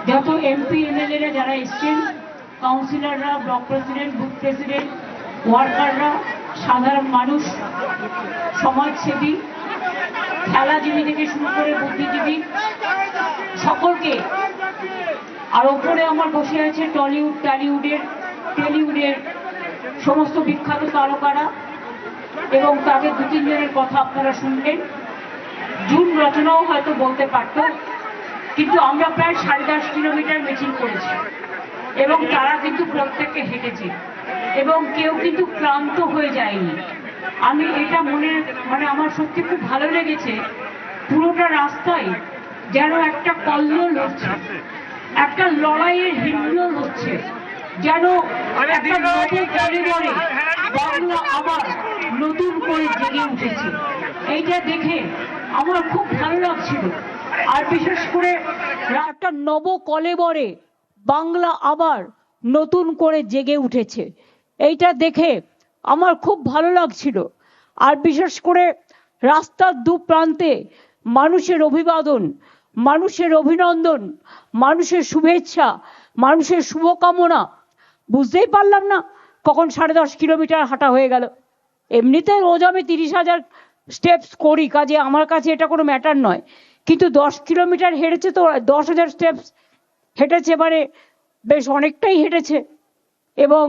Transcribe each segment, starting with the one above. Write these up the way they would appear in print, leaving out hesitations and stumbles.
যত এমপি এমএলএরা যারা এসছেন, কাউন্সিলররা, ব্লক প্রেসিডেন্ট, বুথ প্রেসিডেন্ট, ওয়ার্কাররা, সাধারণ মানুষ, সমাজসেবী, খেলাজীবী থেকে শুরু করে বুদ্ধিজীবী, সকলকে। আর ওপরে আমার বসে আছে টলিউড, টেলিউডের সমস্ত বিখ্যাত তারকারা, এবং তাদের দু তিনজনের কথা আপনারা শুনলেন। জুন রচনাও হয়তো বলতে পারত, কিন্তু আমরা প্রায় 10.5 কিলোমিটার মিছিল করেছি, এবং তারা কিন্তু প্রত্যেকে হেঁটেছে, এবং কেউ কিন্তু ক্লান্ত হয়ে যায়নি। আমি এটা আমার সত্যি খুব ভালো লেগেছে। পুরোটা রাস্তায় যেন একটা কল্লোল হচ্ছে, একটা লড়াইয়ের হিল্লোল হচ্ছে, যেন একটা নবপরিবারে বাংলা আবার নতুন করে জেগে উঠেছে। এইটা দেখে আমার খুব ভালো লাগছিল। আর বিশেষ করে একটা নবকলেবরে বাংলা আবার নতুন করে জেগে উঠেছে, এইটা দেখে আমার খুব ভালো লাগছিল। আর বিশেষ করে রাস্তার দু প্রান্তে মানুষের অভিবাদন, মানুষের অভিনন্দন, মানুষের শুভেচ্ছা, মানুষের শুভকামনা। বুঝতেই পারলাম না কখন 10.5 কিলোমিটার হাঁটা হয়ে গেল। এমনিতে রোজ আমি 30,000 স্টেপস করি, কাজে আমার কাছে এটা কোনো ম্যাটার নয়, কিন্তু 10 কিলোমিটার হেঁটেছে তো 10,000 স্টেপস হেঁটেছে, মানে বেশ অনেকটাই হেঁটেছে। এবং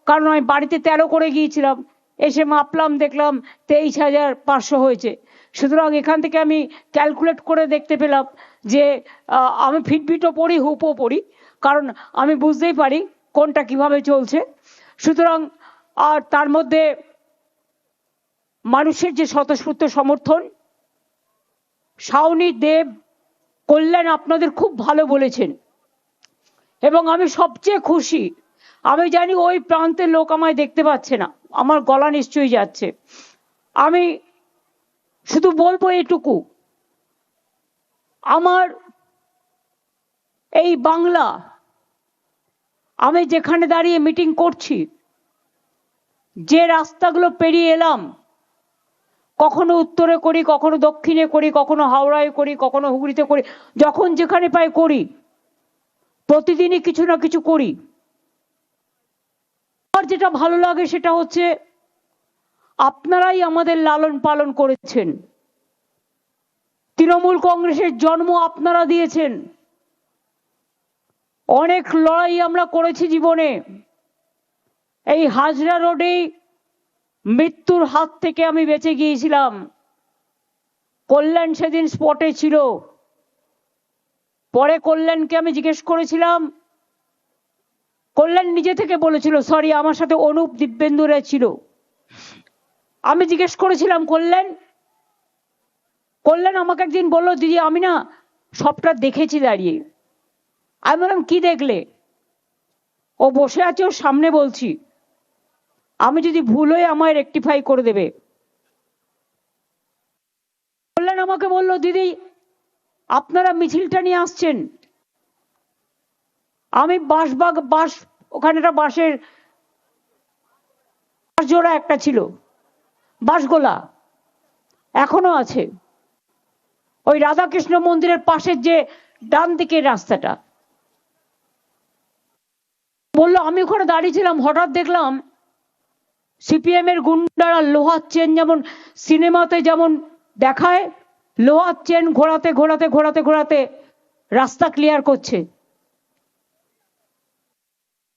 কারণ আমি বাড়িতে 13 করে গিয়েছিলাম, এসে মাপলাম, দেখলাম 23,500 হয়েছে। সুতরাং এখান থেকে আমি ক্যালকুলেট করে দেখতে পেলাম যে আমি ফিটবিটও পড়ি, হুপও পড়ি, কারণ আমি বুঝতেই পারি কোনটা কিভাবে চলছে। সুতরাং আর তার মধ্যে মানুষের যে স্বতঃস্ফূর্ত সমর্থন, শাওনি, দেব, কল্যাণ আপনাদের খুব ভালো বলেছেন, এবং আমি সবচেয়ে খুশি। আমি জানি ওই প্রান্তের লোক আমায় দেখতে পাচ্ছে না, আমার গলা নিশ্চয়ই যাচ্ছে। আমি শুধু বলবো এটুকু, আমার এই বাংলা, আমি যেখানে দাঁড়িয়ে মিটিং করছি, যে রাস্তাগুলো পেরিয়ে এলাম, কখনো উত্তরে করি, কখনো দক্ষিণে করি, কখনো হাওড়ায় করি, কখনো হুগলিতে করি, যখন যেখানে পাই করি, প্রতিদিনই কিছু না কিছু করি। আমার যেটা ভালো লাগে সেটা হচ্ছে আপনারাই আমাদের লালন পালন করেছেন। তৃণমূল কংগ্রেসের জন্ম আপনারা দিয়েছেন। অনেক লড়াই আমরা করেছি জীবনে। এই হাজরা রোডেই মৃত্যুর হাত থেকে আমি বেঁচে গিয়েছিলাম। কল্যাণ সেদিন স্পটে ছিল। পরে কল্যাণকে আমি জিজ্ঞেস করেছিলাম, কল্যাণ নিজে থেকে বলেছিল, সরি, আমার সাথে অনুপ, দিব্যেন্দুরা ছিল। আমি জিজ্ঞেস করেছিলাম, কল্যাণ আমাকে একদিন বললো, দিদি আমি না সবটা দেখেছি দাঁড়িয়ে। আমি বললাম, কি দেখলে? ও বসে আছে, ওর সামনে বলছি, আমি যদি ভুল হয়ে আমায় রেকটিফাই করে দেবে। কল্যাণ আমাকে বললো, দিদি আপনারা মিছিলটা নিয়ে আসছেন, আমি বাস ওখানে একটা বাঁশের জোড়া একটা ছিল, বাঁশগোলা এখনো আছে, ওই রাধাকৃষ্ণ মন্দিরের পাশের যে ডান দিকের রাস্তাটা। বললো, আমি ওখানে দাঁড়িয়েছিলাম, হঠাৎ দেখলাম সিপিএম এর গুন্ডারা লোহার চেন, যেমন সিনেমাতে যেমন দেখায়, লোহার চেন ঘোরাতে ঘোরাতে ঘোরাতে ঘোরাতে রাস্তা ক্লিয়ার করছে,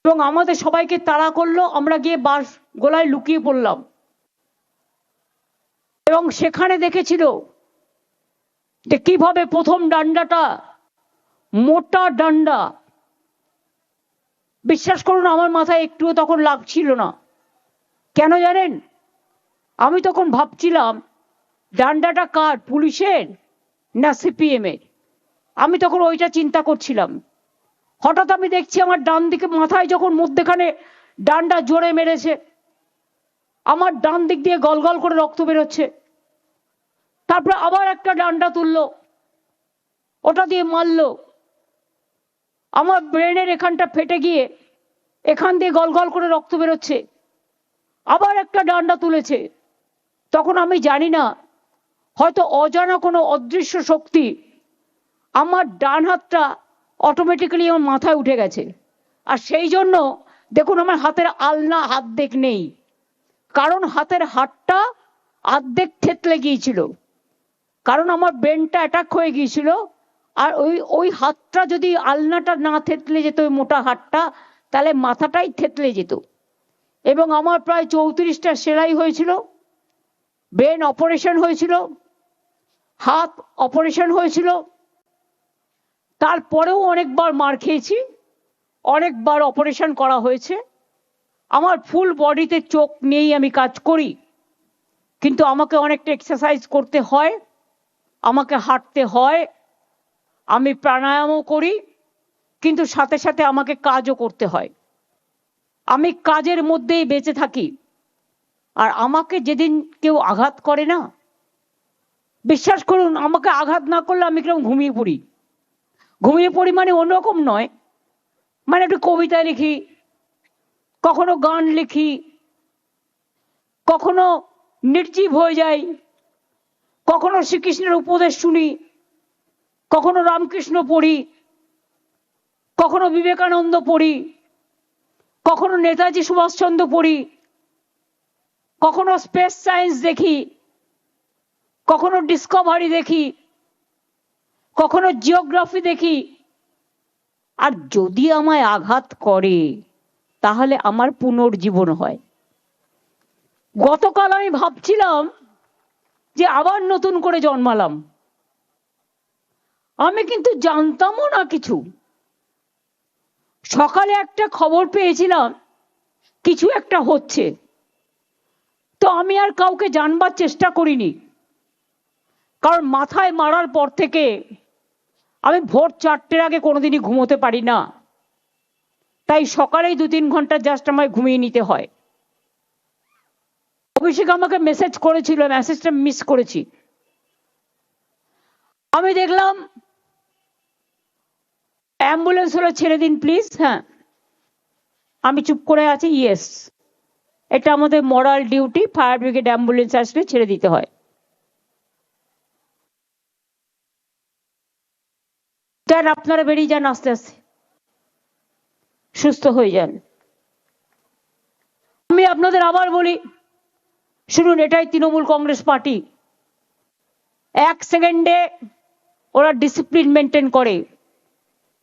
এবং আমাদের সবাইকে তাড়া করলো। আমরা গিয়ে বাস গোলায় লুকিয়ে পড়লাম, এবং সেখানে দেখেছিল যে কিভাবে প্রথম ডান্ডাটা, মোটা ডান্ডা, বিশ্বাস করুন আমার মাথায় একটুও তখন লাগছিল না। কেন জানেন? আমি তখন ভাবছিলাম ডান্ডাটা কার, পুলিশের না সিপিএম এর? আমি তখন ওইটা চিন্তা করছিলাম। হঠাৎ আমি দেখছি আমার ডান দিকে মাথায় যখন মধ্যেখানে ডান্ডা জোরে মেরেছে, আমার ডান দিক দিয়ে গলগল করে রক্ত বেরোচ্ছে। তারপরে আবার একটা ডান্ডা তুললো, ওটা দিয়ে মারলো, আমার ব্রেনের এখানটা ফেটে গিয়ে এখান দিয়ে গলগল করে রক্ত বেরোচ্ছে। আবার একটা ডান্ডা তুলেছে। তখন আমি জানি না, হয়তো অজানা কোনো অদৃশ্য শক্তি আমার ডান হাতটা অটোমেটিক্যালি আমার মাথায় উঠে গেছে। আর সেই জন্য দেখুন আমার হাতের আলনা অর্ধেক নেই, কারণ হাতের হাড়টা অর্ধেক থেতলে গিয়েছিল, কারণ আমার ব্রেনটা অ্যাটাক হয়ে গিয়েছিল। আর ওই হাতটা যদি আলনাটা না থেতলে যেত, ওই মোটা হাতটা, তাহলে মাথাটাই থেতলে যেত। এবং আমার প্রায় 34টা সেলাই হয়েছিল, ব্রেন অপারেশন হয়েছিল, হাত অপারেশন হয়েছিল, তারপরেও অনেকবার মার খেয়েছি, অনেকবার অপারেশন করা হয়েছে। আমার ফুল বডিতে চোখ নেই, আমি কাজ করি, কিন্তু আমাকে অনেকটা এক্সারসাইজ করতে হয়, আমাকে হাঁটতে হয়, আমি প্রাণায়ামও করি, কিন্তু সাথে সাথে আমাকে কাজও করতে হয়। আমি কাজের মধ্যেই বেঁচে থাকি। আর আমাকে যেদিন কেউ আঘাত করে না, বিশ্বাস করুন, আমাকে আঘাত না করলে আমি কিরকম ঘুমিয়ে পড়ি। ঘুমিয়ে পড়ি মানে অন্যরকম নয়, মানে একটু কবিতা লিখি, কখনো গান লিখি, কখনো নির্জীব হয়ে যাই, কখনো শ্রীকৃষ্ণের উপদেশ শুনি, কখনো রামকৃষ্ণ পড়ি, কখনো বিবেকানন্দ পড়ি, কখনো নেতাজি সুভাষচন্দ্র পড়ি, কখনো স্পেস সায়েন্স দেখি, কখনো ডিসকভারি দেখি, কখনো জিওগ্রাফি দেখি। আর যদি আমায় আঘাত করে তাহলে আমার পুনর্জীবন হয়। গতকাল আমি ভাবছিলাম যে আবার নতুন করে জন্মালাম। আমি কিন্তু জানতামও না কিছু। সকালে একটা খবর পেয়েছিলাম কিছু একটা হচ্ছে, তো আমি আর কাউকে জানবার চেষ্টা করিনি, কারণ মাথায় মারার পর থেকে আমি ভোর 4টের আগে কোনোদিনই ঘুমোতে পারি না, তাই সকালেই 2-3 ঘন্টা জাস্ট আমায় ঘুমিয়ে নিতে হয়। অভিষেক আমাকে মেসেজ করেছিল, মেসেজটা মিস করেছি। আমি দেখলাম অ্যাম্বুলেন্স হলে ছেড়ে দিন প্লিজ। হ্যাঁ, আমি চুপ করে আছি। ইয়েস, এটা আমাদের মরাল ডিউটি, ফায়ার ব্রিগেড অ্যাম্বুলেন্স আসলে ছেড়ে দিতে হয়। যান, আপনারা বেরিয়ে যান, আস্তে আস্তে সুস্থ হয়ে যান। আমি আপনাদের আবার বলি, শুনুন, এটাই তৃণমূল কংগ্রেস পার্টি। 1 সেকেন্ডে ওরা ডিসিপ্লিন মেনটেন করে।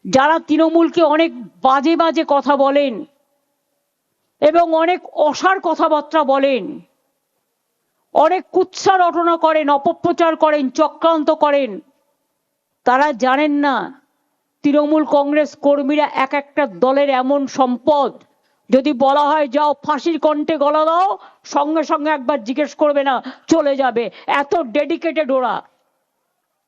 যারা তৃণমূলকে অনেক বাজে বাজে কথা বলেন এবং অনেক অসার কথাবার্তা বলেন, অনেক কুৎসা রটনা করেন, অপপ্রচার করেন, চক্রান্ত করেন, তারা জানেন না তৃণমূল কংগ্রেস কর্মীরা এক একটা দলের এমন সম্পদ, যদি বলা হয় যাও ফাঁসির কণ্ঠে গলা দাও, সঙ্গে সঙ্গে একবার জিজ্ঞেস করবে না, চলে যাবে। এত ডেডিকেটেড ওরা।